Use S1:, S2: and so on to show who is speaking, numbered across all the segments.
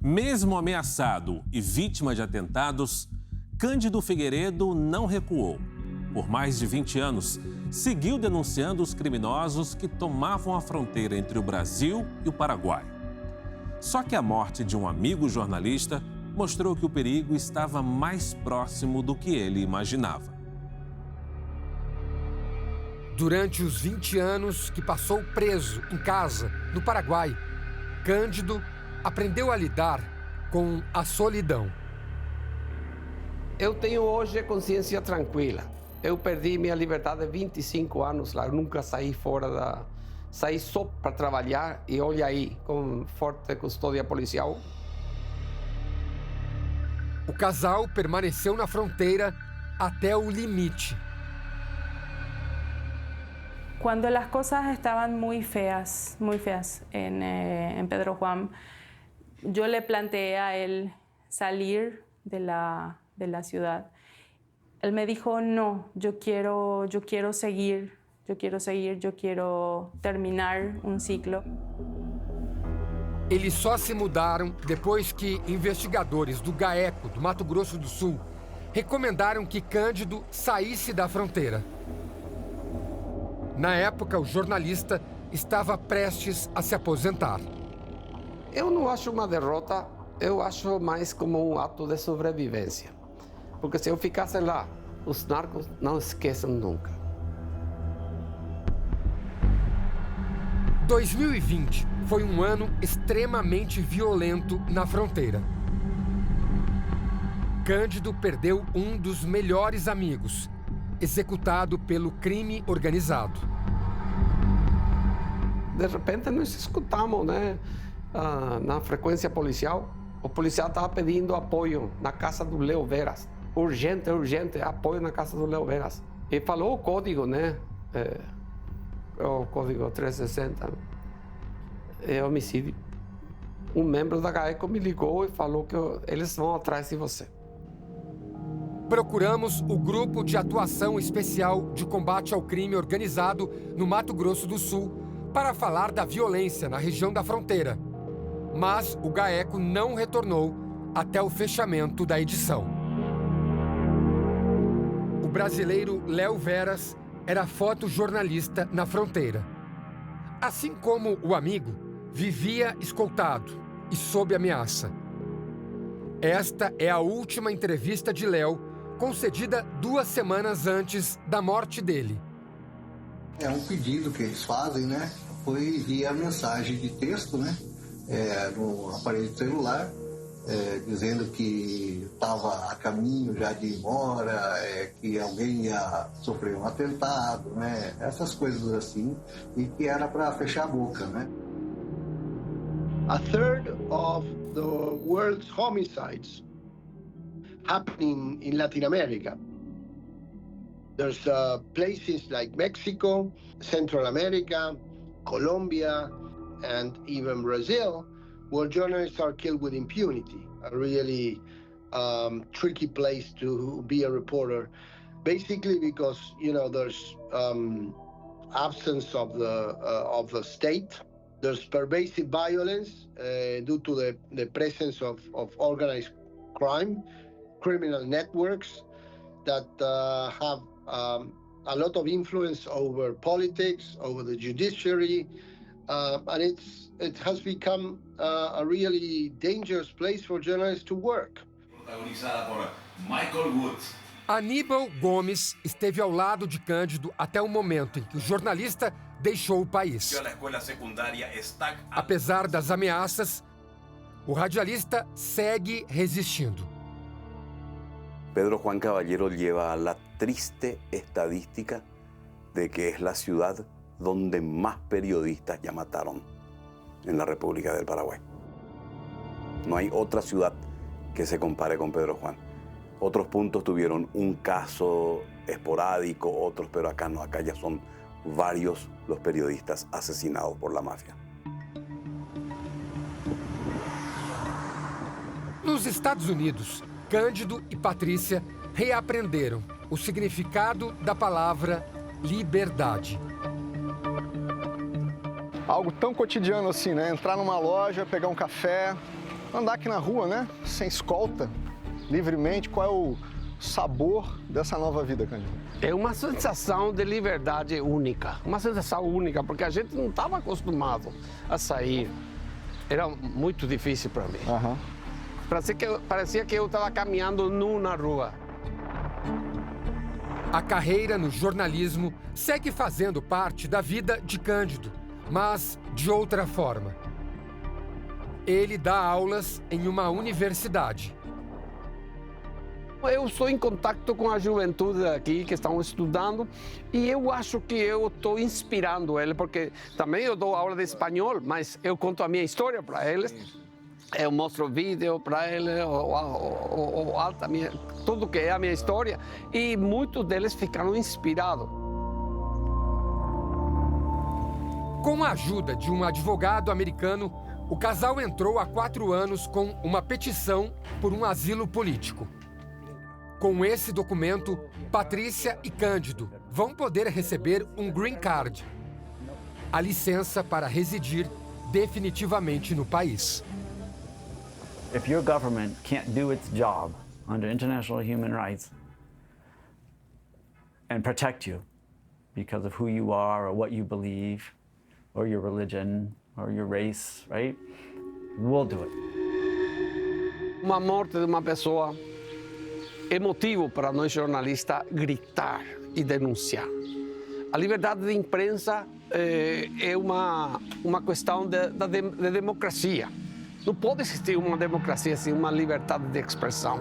S1: Mesmo ameaçado e vítima de atentados, Cândido Figueiredo não recuou. Por mais de 20 anos, seguiu denunciando os criminosos que tomavam a fronteira entre o Brasil e o Paraguai. Só que a morte de um amigo jornalista mostrou que o perigo estava mais próximo do que ele imaginava.
S2: Durante os 20 anos que passou preso em casa, no Paraguai, Cândido aprendeu a lidar com a solidão.
S3: Eu tenho hoje consciência tranquila. Eu perdi minha liberdade há 25 anos lá. Eu nunca saí fora Saí só para trabalhar e olha aí, com forte custódia policial.
S2: O casal permaneceu na fronteira até o limite.
S4: Cuando las cosas estaban muy feas en Pedro Juan, yo le planteé a él salir de la ciudad. Él me dijo, no, yo quiero seguir, yo quiero terminar um ciclo.
S2: Eles só se mudaram depois que investigadores do GAECO, do Mato Grosso do Sul, recomendaram que Cândido saísse da fronteira. Na época, o jornalista estava prestes a se aposentar.
S3: Eu não acho uma derrota, eu acho mais como um ato de sobrevivência. Porque se eu ficasse lá, os narcos não esquecem nunca.
S2: 2020 foi um ano extremamente violento na fronteira. Cândido perdeu um dos melhores amigos, executado pelo crime organizado.
S3: De repente nós escutamos, né, na frequência policial, o policial estava pedindo apoio na casa do Leo Veras. Urgente, apoio na casa do Leo Veras. E falou o código, né? O código 360. É homicídio. Um membro da GAECO me ligou e falou que eles vão atrás de você.
S2: Procuramos o Grupo de Atuação Especial de Combate ao Crime Organizado no Mato Grosso do Sul para falar da violência na região da fronteira. Mas o GAECO não retornou até o fechamento da edição. O brasileiro Leo Veras era fotojornalista na fronteira. Assim como o amigo, vivia escoltado e sob ameaça. Esta é a última entrevista de Leo, concedida 2 semanas antes da morte dele.
S5: É um pedido que eles fazem, né? Foi via mensagem de texto, né? No aparelho celular, dizendo que estava a caminho já de ir embora, que alguém ia sofrer um atentado, né? Essas coisas assim, e que era para fechar a boca, né?
S6: A third of the world's homicides happening in Latin America. There's places like Mexico, Central America, Colombia, and even Brazil, where journalists are killed with impunity. A really tricky place to be a reporter, basically because there's absence of the state. There's pervasive violence due to the presence of organized crime, criminal networks that have a lot of influence over politics, over the judiciary, and it has become a really dangerous place for journalists to work.
S7: Protagonizada por Michael Wood.
S2: Aníbal Gomes esteve ao lado de Cândido até o momento em que o jornalista deixou o país. Apesar das ameaças, o radialista segue resistindo.
S8: Pedro Juan Caballero lleva la triste estadística de que es la ciudad donde más periodistas ya mataron en la República del Paraguay. No hay otra ciudad que se compare con Pedro Juan. Otros puntos tuvieron un caso esporádico, otros, pero acá no, acá ya son varios los periodistas asesinados por la mafia.
S2: Nos Estados Unidos, Cândido e Patrícia reaprenderam o significado da palavra liberdade.
S9: Algo tão cotidiano assim, né? Entrar numa loja, pegar um café, andar aqui na rua, né? Sem escolta, livremente. Qual é o sabor dessa nova vida, Cândido?
S3: É uma sensação de liberdade única, uma sensação única, porque a gente não estava acostumado a sair. Era muito difícil para mim.
S9: Aham.
S3: Parecia que eu estava caminhando nu na rua.
S2: A carreira no jornalismo segue fazendo parte da vida de Cândido, mas de outra forma. Ele dá aulas em uma universidade.
S3: Eu estou em contato com a juventude aqui que estão estudando e eu acho que eu estou inspirando eles, porque também eu dou aula de espanhol, mas eu conto a minha história para eles. Eu mostro vídeo para eles, tudo que é a minha história, e muitos deles ficaram inspirados.
S2: Com a ajuda de um advogado americano, o casal entrou há 4 anos com uma petição por um asilo político. Com esse documento, Patrícia e Cândido vão poder receber um green card, a licença para residir definitivamente no país.
S10: If your government can't do its job under international human rights and protect you because of who you are or what you believe or your religion or your race, right? We'll do it.
S3: Uma morte de uma pessoa é motivo para nós jornalistas gritar e denunciar. A liberdade de imprensa é uma questão de democracia. Não pode existir uma democracia sem uma liberdade de expressão.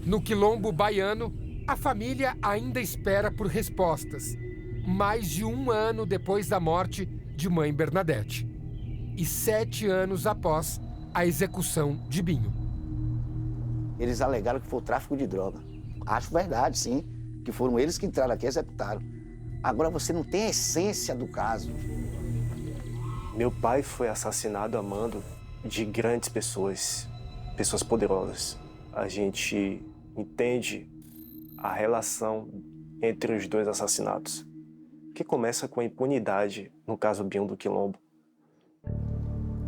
S2: No quilombo baiano, a família ainda espera por respostas, mais de 1 ano depois da morte de mãe Bernadette e 7 anos após a execução de Binho.
S11: Eles alegaram que foi o tráfico de droga. Acho verdade, sim, que foram eles que entraram aqui e executaram. Agora você não tem a essência do caso.
S12: Meu pai foi assassinado a mando de grandes pessoas, pessoas poderosas. A gente entende a relação entre os 2 assassinatos, que começa com a impunidade no caso Binho do Quilombo.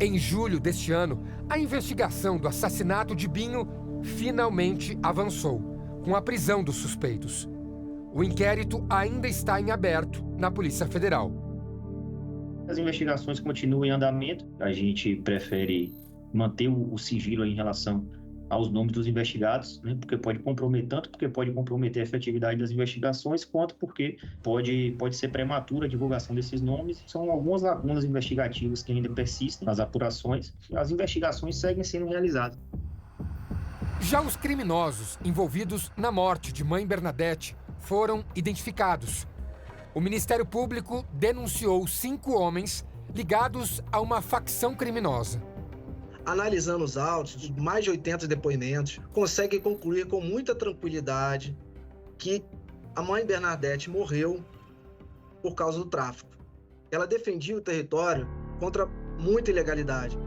S2: Em julho deste ano, a investigação do assassinato de Binho finalmente avançou, com a prisão dos suspeitos. O inquérito ainda está em aberto na Polícia Federal.
S13: As investigações continuam em andamento. A gente prefere manter o sigilo em relação aos nomes dos investigados, né? Porque pode comprometer a efetividade das investigações, quanto porque pode ser prematura a divulgação desses nomes. São algumas lacunas investigativas que ainda persistem nas apurações. As investigações seguem sendo realizadas.
S2: Já os criminosos envolvidos na morte de mãe Bernadette foram identificados. O Ministério Público denunciou 5 homens ligados a uma facção criminosa.
S14: Analisando os autos, de mais de 80 depoimentos, consegue concluir com muita tranquilidade que a mãe Bernadette morreu por causa do tráfico. Ela defendia o território contra muita ilegalidade.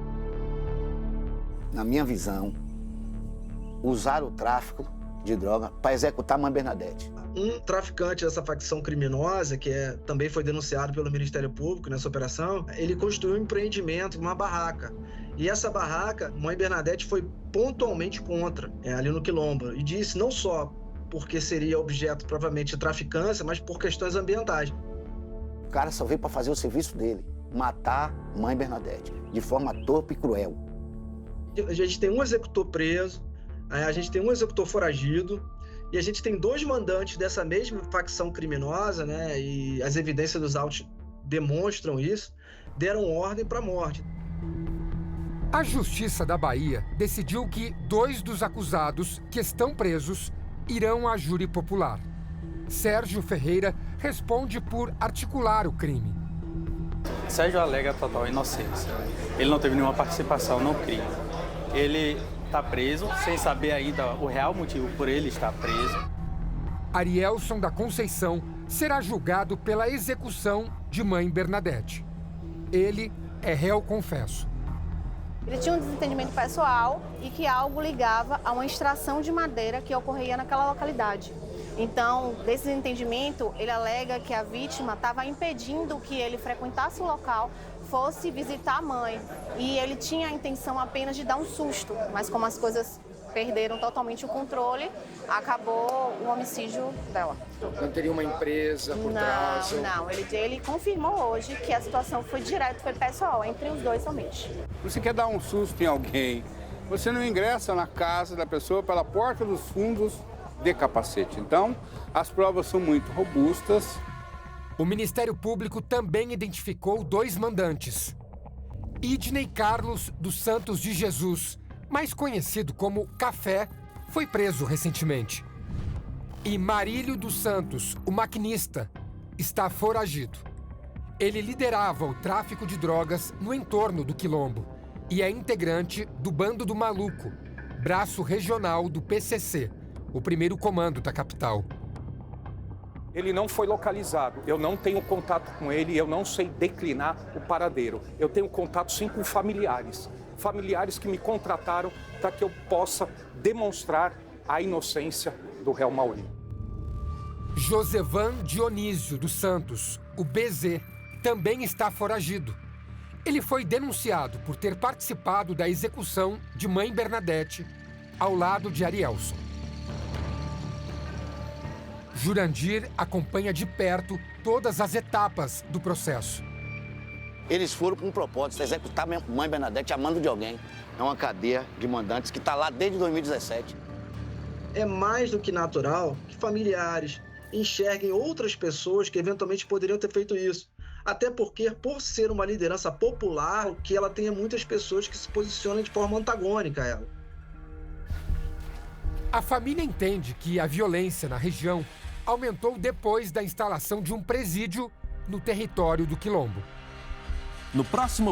S11: Na minha visão, usaram o tráfico de droga para executar a mãe Bernadette.
S14: Um traficante dessa facção criminosa, que também foi denunciado pelo Ministério Público nessa operação, ele construiu um empreendimento, uma barraca. E essa barraca, mãe Bernadette foi pontualmente contra, ali no Quilombo. E disse não só porque seria objeto provavelmente de traficância, mas por questões ambientais.
S11: O cara só veio para fazer o serviço dele, matar mãe Bernadette, de forma torpe e cruel.
S14: A gente tem um executor preso, a gente tem um executor foragido, e a gente tem 2 mandantes dessa mesma facção criminosa, né? E as evidências dos autos demonstram isso, deram ordem para a morte.
S2: A Justiça da Bahia decidiu que 2 dos acusados que estão presos irão à júri popular. Sérgio Ferreira responde por articular o crime.
S15: Sérgio alega total inocência. Ele não teve nenhuma participação no crime. Ele está preso, sem saber ainda o real motivo por ele estar preso.
S2: Arielson da Conceição será julgado pela execução de mãe Bernadette. Ele é réu confesso.
S16: Ele tinha um desentendimento pessoal e que algo ligava a uma extração de madeira que ocorria naquela localidade. Então, desse desentendimento, ele alega que a vítima estava impedindo que ele frequentasse o local, fosse visitar a mãe. E ele tinha a intenção apenas de dar um susto, mas como as coisas perderam totalmente o controle, acabou o homicídio dela.
S2: Não teria uma empresa por trás?
S16: Não. Ele confirmou hoje que a situação foi pessoal, entre os dois somente.
S17: Você quer dar um susto em alguém, você não ingressa na casa da pessoa pela porta dos fundos de capacete. Então, as provas são muito robustas.
S2: O Ministério Público também identificou 2 mandantes. Idney Carlos dos Santos de Jesus, mais conhecido como Café, foi preso recentemente. E Marílio dos Santos, o maquinista, está foragido. Ele liderava o tráfico de drogas no entorno do Quilombo e é integrante do Bando do Maluco, braço regional do PCC, o primeiro comando da capital.
S18: Ele não foi localizado, eu não tenho contato com ele, eu não sei declinar o paradeiro. Eu tenho contato sim com familiares que me contrataram para que eu possa demonstrar a inocência do réu Maurinho.
S2: Josevan Dionísio dos Santos, o BZ, também está foragido. Ele foi denunciado por ter participado da execução de Mãe Bernadette ao lado de Arielson. Jurandir acompanha de perto todas as etapas do processo.
S11: Eles foram com um propósito, executar Mãe Bernadette a mando de alguém. É uma cadeia de mandantes que está lá desde 2017.
S14: É mais do que natural que familiares enxerguem outras pessoas que eventualmente poderiam ter feito isso. Até porque, por ser uma liderança popular, que ela tenha muitas pessoas que se posicionam de forma antagônica a ela.
S2: A família entende que a violência na região aumentou depois da instalação de um presídio no território do Quilombo.
S1: No próximo